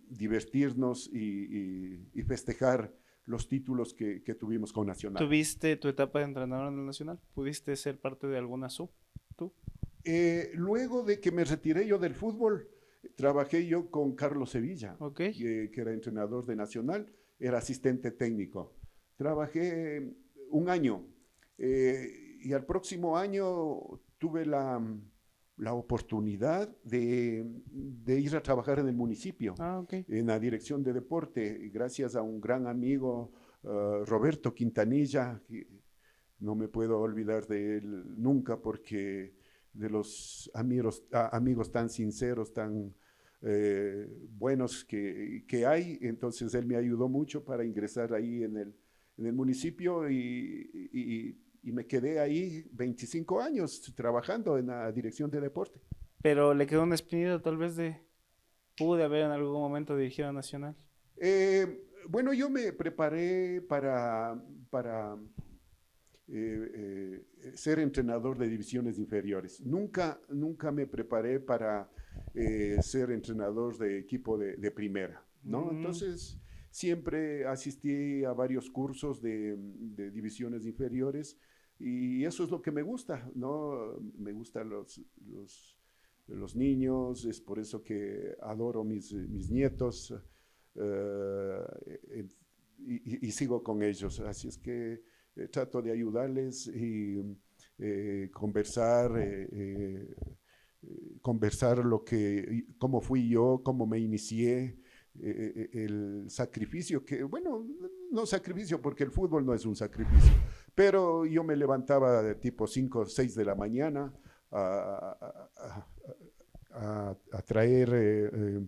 divertirnos y festejar los títulos que tuvimos con Nacional. ¿Tuviste tu etapa de entrenador en el Nacional? ¿Pudiste ser parte de alguna sub? ¿Tú? Luego de que me retiré yo del fútbol, trabajé yo con Carlos Sevilla, Ok. que era entrenador de Nacional, era asistente técnico. Trabajé un año y al próximo año tuve la oportunidad de ir a trabajar en el municipio, Ah, ok. en la dirección de deporte, gracias a un gran amigo, Roberto Quintanilla, que no me puedo olvidar de él nunca porque de los amigos tan sinceros, tan buenos que hay. Entonces él me ayudó mucho para ingresar ahí en el municipio y me quedé ahí 25 años trabajando en la dirección de deporte. Pero le quedó una espinita tal vez de... Pude haber en algún momento dirigido a Nacional. Bueno, yo me preparé para ser entrenador de divisiones inferiores. Nunca me preparé para ser entrenador de equipo de primera, ¿no? Entonces, siempre asistí a varios cursos de divisiones inferiores y eso es lo que me gusta, ¿no? Me gustan los niños, es por eso que adoro mis nietos y sigo con ellos. Así es que trato de ayudarles y conversar cómo fui yo, cómo me inicié, el sacrificio que, bueno, no sacrificio porque el fútbol no es un sacrificio, pero yo me levantaba de tipo 5 o 6 de la mañana a traer,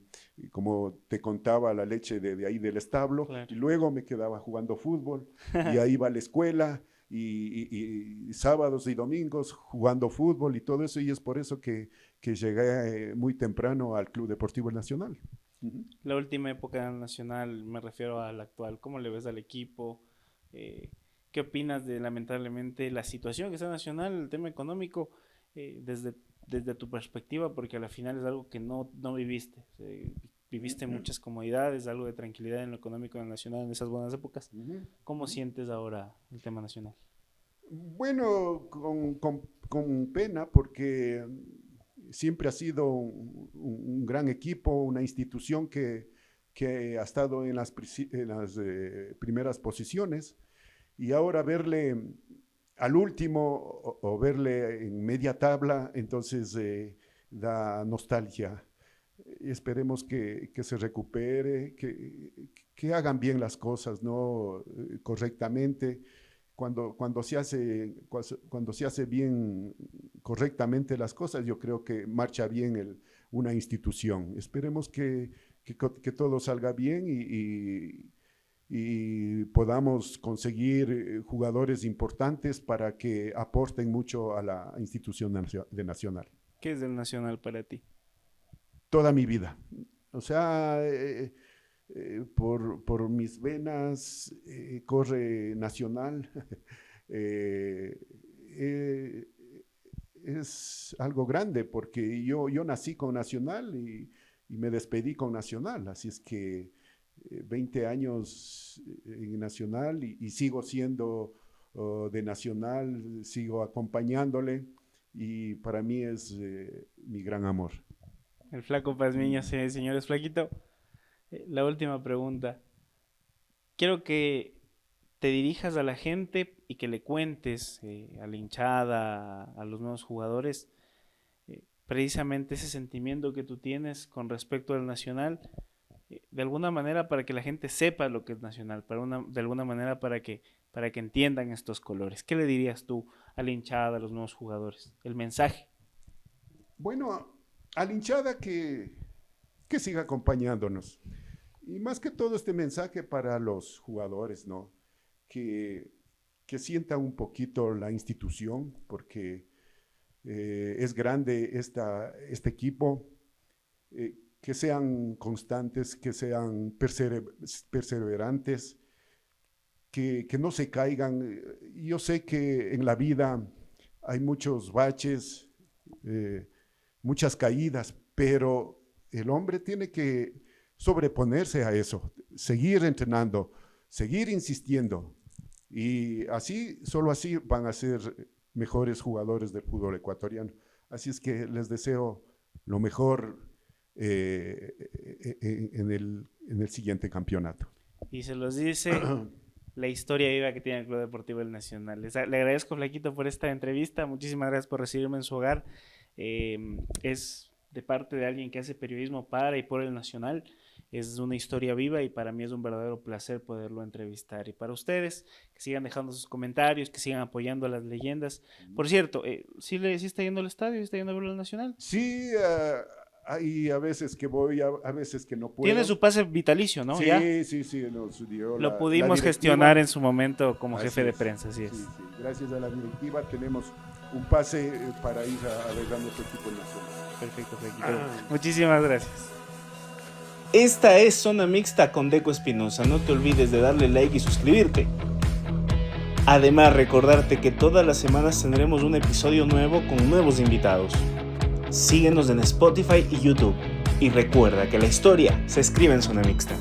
como te contaba, la leche de ahí del establo, Claro. y luego me quedaba jugando fútbol, y ahí iba a la escuela, y sábados y domingos jugando fútbol y todo eso, y es por eso que llegué muy temprano al Club Deportivo Nacional. Uh-huh. La última época nacional, me refiero a la actual, ¿cómo le ves al equipo? Eh, ¿Qué opinas de lamentablemente la situación que está nacional, el tema económico, desde tu perspectiva? Porque a la final es algo que no viviste. Viviste muchas comodidades, algo de tranquilidad en lo económico en el nacional en esas buenas épocas. ¿Cómo sientes ahora el tema nacional? Bueno, con pena porque siempre ha sido un gran equipo, una institución que ha estado en las primeras posiciones y ahora verle al último o verle en media tabla, entonces da nostalgia. Esperemos que se recupere, que hagan bien las cosas, ¿no? Correctamente. Cuando se hace bien correctamente las cosas, yo creo que marcha bien una institución. Esperemos que todo salga bien y podamos conseguir jugadores importantes para que aporten mucho a la institución de Nacional. ¿Qué es el nacional para ti? Toda mi vida. O sea, por mis venas corre Nacional. Es algo grande porque yo nací con Nacional y me despedí con Nacional. Así es que 20 años en Nacional y sigo siendo de Nacional, sigo acompañándole y para mí es mi gran amor. El Flaco Pazmiño, señores Flaquito. La última pregunta. Quiero que te dirijas a la gente y que le cuentes a la hinchada, a los nuevos jugadores, precisamente ese sentimiento que tú tienes con respecto al Nacional, de alguna manera para que la gente sepa lo que es Nacional, de alguna manera para que entiendan estos colores. ¿Qué le dirías tú a la hinchada, a los nuevos jugadores? El mensaje. Bueno, a la hinchada que siga acompañándonos. Y más que todo este mensaje para los jugadores, ¿no? Que que sienta un poquito la institución, porque es grande este equipo, que sean constantes, que sean perseverantes, que no se caigan. Yo sé que en la vida hay muchos baches, muchas caídas, pero el hombre tiene que sobreponerse a eso, seguir entrenando, seguir insistiendo, y así, solo así van a ser mejores jugadores del fútbol ecuatoriano. Así es que les deseo lo mejor en el siguiente campeonato. Y se los dice la historia viva que tiene el Club Deportivo El Nacional. Le agradezco, Flaquito, por esta entrevista. Muchísimas gracias por recibirme en su hogar. Es de parte de alguien que hace periodismo para y por El Nacional. Es una historia viva y para mí es un verdadero placer poderlo entrevistar. Y para ustedes, que sigan dejando sus comentarios, que sigan apoyando a las leyendas. Por cierto, ¿sí está yendo al estadio? ¿Sí está yendo a verlo al Nacional? Sí, hay a veces que voy, a veces que no puedo. Tiene su pase vitalicio, ¿no? Sí, ¿Ya? sí, nos dio Lo pudimos gestionar en su momento como jefe de prensa, así es. Sí. Gracias a la directiva tenemos un pase para ir a ver a nuestro equipo nacional. Perfecto, Flaquito. Muchísimas gracias. Esta es Zona Mixta con Deco Espinosa. No te olvides de darle like y suscribirte. Además, recordarte que todas las semanas tendremos un episodio nuevo con nuevos invitados. Síguenos en Spotify y YouTube. Y recuerda que la historia se escribe en Zona Mixta.